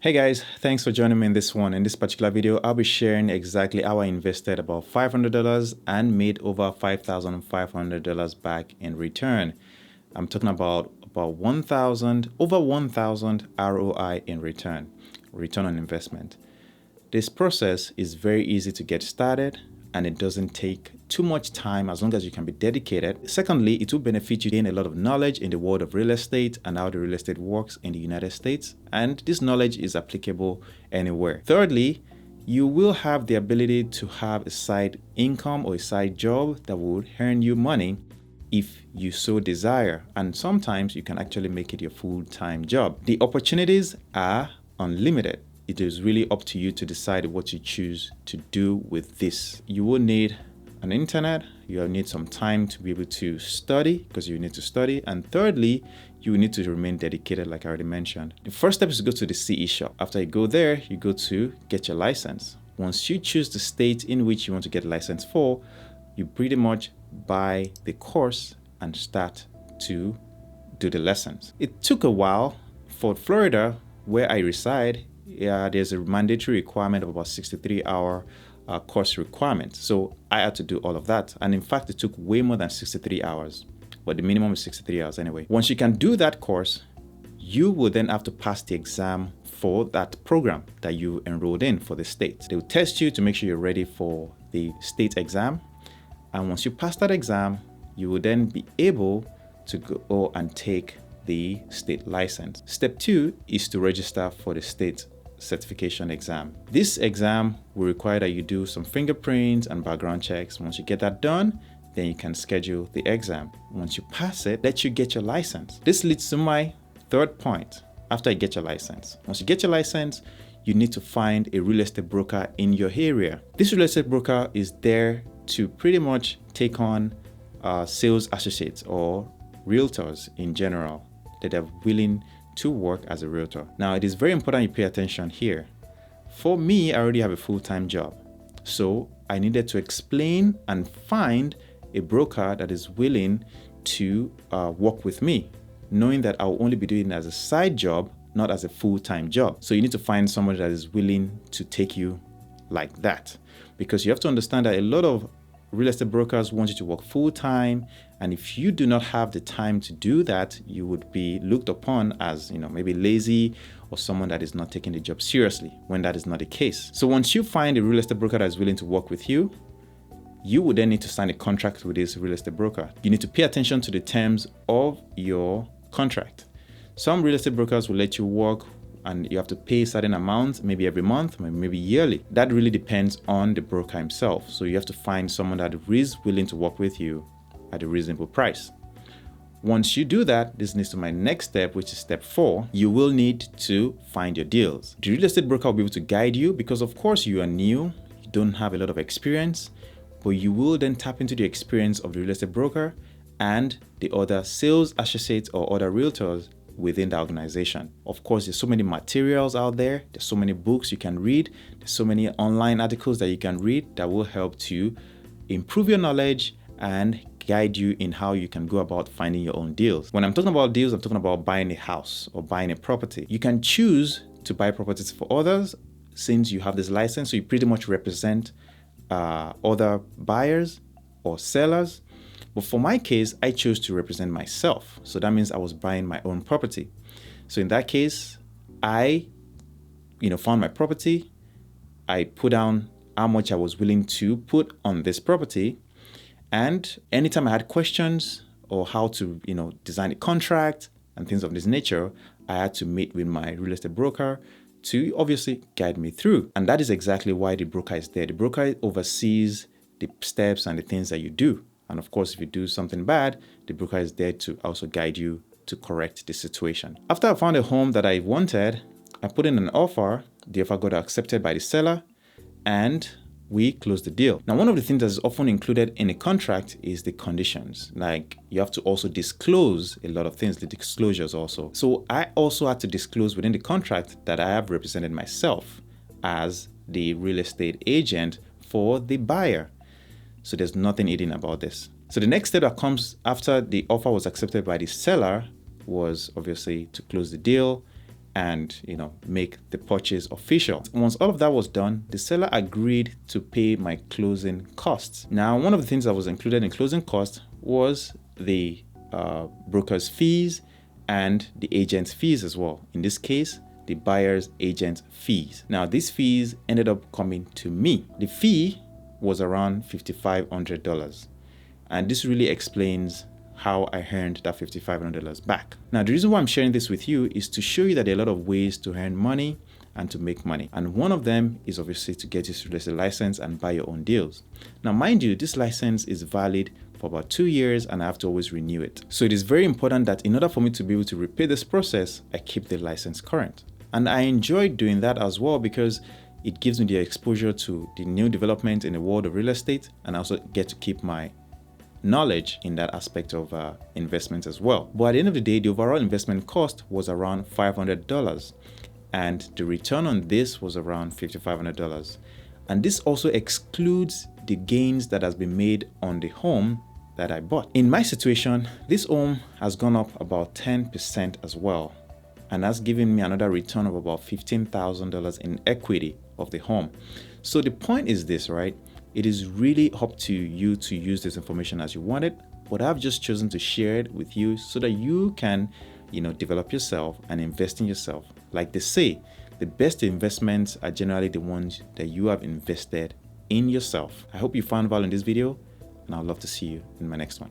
Hey guys, thanks for joining me in this one. In this particular video, I'll be sharing exactly how I invested about $500 and made over $5,500 back in return. I'm talking about over 1,000 ROI in return on investment. This process is very easy to get started and it doesn't take too much time as long as you can be dedicated. Secondly, it will benefit you to gain a lot of knowledge in the world of real estate and how the real estate works in the United States. And this knowledge is applicable anywhere. Thirdly, you will have the ability to have a side income or a side job that will earn you money if you so desire. And sometimes you can actually make it your full-time job. The opportunities are unlimited. It is really up to you to decide what you choose to do with this. You will need an internet, you will need some time to be able to study because you need to study. And thirdly, you will need to remain dedicated like I already mentioned. The first step is to go to the CE shop. After you go there, you go to get your license. Once you choose the state in which you want to get a license for, you pretty much buy the course and start to do the lessons. It took a while. For Florida, where I reside, there's a mandatory requirement of about 63-hour course requirement. So I had to do all of that. And in fact, it took way more than 63 hours, but the minimum is 63 hours anyway. Once you can do that course, you will then have to pass the exam for that program that you enrolled in for the state. They will test you to make sure you're ready for the state exam. And once you pass that exam, you will then be able to go and take the state license. Step 2 is to register for the state certification exam. This exam will require that you do some fingerprints and background checks. Once you get that done, then you can schedule the exam. Once you pass it, let you get your license. This leads to my third point. After you get your license, once you get your license, you need to find a real estate broker in your area. This real estate broker is there to pretty much take on sales associates or realtors in general that are willing to work as a realtor. Now, it is very important you pay attention here. For me, I already have a full-time job. So I needed to explain and find a broker that is willing to work with me, knowing that I'll only be doing it as a side job, not as a full-time job. So you need to find somebody that is willing to take you like that, because you have to understand that a lot of real estate brokers want you to work full-time, and if you do not have the time to do that, you would be looked upon as, maybe lazy or someone that is not taking the job seriously, when that is not the case. So once you find a real estate broker that is willing to work with you, you would then need to sign a contract with this real estate broker. You need to pay attention to the terms of your contract. Some real estate brokers will let you work and you have to pay a certain amount, maybe every month, maybe yearly. That really depends on the broker himself. So you have to find someone that is willing to work with you at a reasonable price. Once you do that, this leads to my next step, which is step 4. You will need to find your deals. The real estate broker will be able to guide you because, of course, you are new, you don't have a lot of experience, but you will then tap into the experience of the real estate broker and the other sales associates or other realtors within the organization. Of course, there's so many materials out there. There's so many books you can read. There's so many online articles that you can read that will help to improve your knowledge and guide you in how you can go about finding your own deals. When I'm talking about deals, I'm talking about buying a house or buying a property. You can choose to buy properties for others since you have this license, so you pretty much represent other buyers or sellers. But for my case, I chose to represent myself. So that means I was buying my own property. So in that case, I, found my property. I put down how much I was willing to put on this property. And anytime I had questions or how to, design a contract and things of this nature, I had to meet with my real estate broker to obviously guide me through. And that is exactly why the broker is there. The broker oversees the steps and the things that you do. And of course, if you do something bad, the broker is there to also guide you to correct the situation. After I found a home that I wanted, I put in an offer. The offer got accepted by the seller and we closed the deal. Now, one of the things that is often included in a contract is the conditions. Like you have to also disclose a lot of things, the disclosures also. So I also had to disclose within the contract that I have represented myself as the real estate agent for the buyer. So there's nothing hidden about this. So the next step that comes after the offer was accepted by the seller was obviously to close the deal and make the purchase official. Once all of that was done, the seller agreed to pay my closing costs. Now, one of the things that was included in closing costs was the broker's fees and the agent's fees as well. In this case, the buyer's agent fees. Now, these fees ended up coming to me. The fee was around $5,500, and this really explains how I earned that $5,500 back. Now, the reason why I'm sharing this with you is to show you that there are a lot of ways to earn money and to make money. And one of them is obviously to get this real estate license and buy your own deals. Now, mind you, this license is valid for about 2 years and I have to always renew it. So it is very important that in order for me to be able to repeat this process, I keep the license current. And I enjoy doing that as well because it gives me the exposure to the new development in the world of real estate, and I also get to keep my knowledge in that aspect of investment as well. But at the end of the day, the overall investment cost was around $500 and the return on this was around $5,500. And this also excludes the gains that has been made on the home that I bought. In my situation, this home has gone up about 10% as well. And that's given me another return of about $15,000 in equity of the home. So the point is this, right? It is really up to you to use this information as you want it, but I've just chosen to share it with you so that you can, develop yourself and invest in yourself. Like they say, the best investments are generally the ones that you have invested in yourself. I hope you found value in this video, and I'd love to see you in my next one.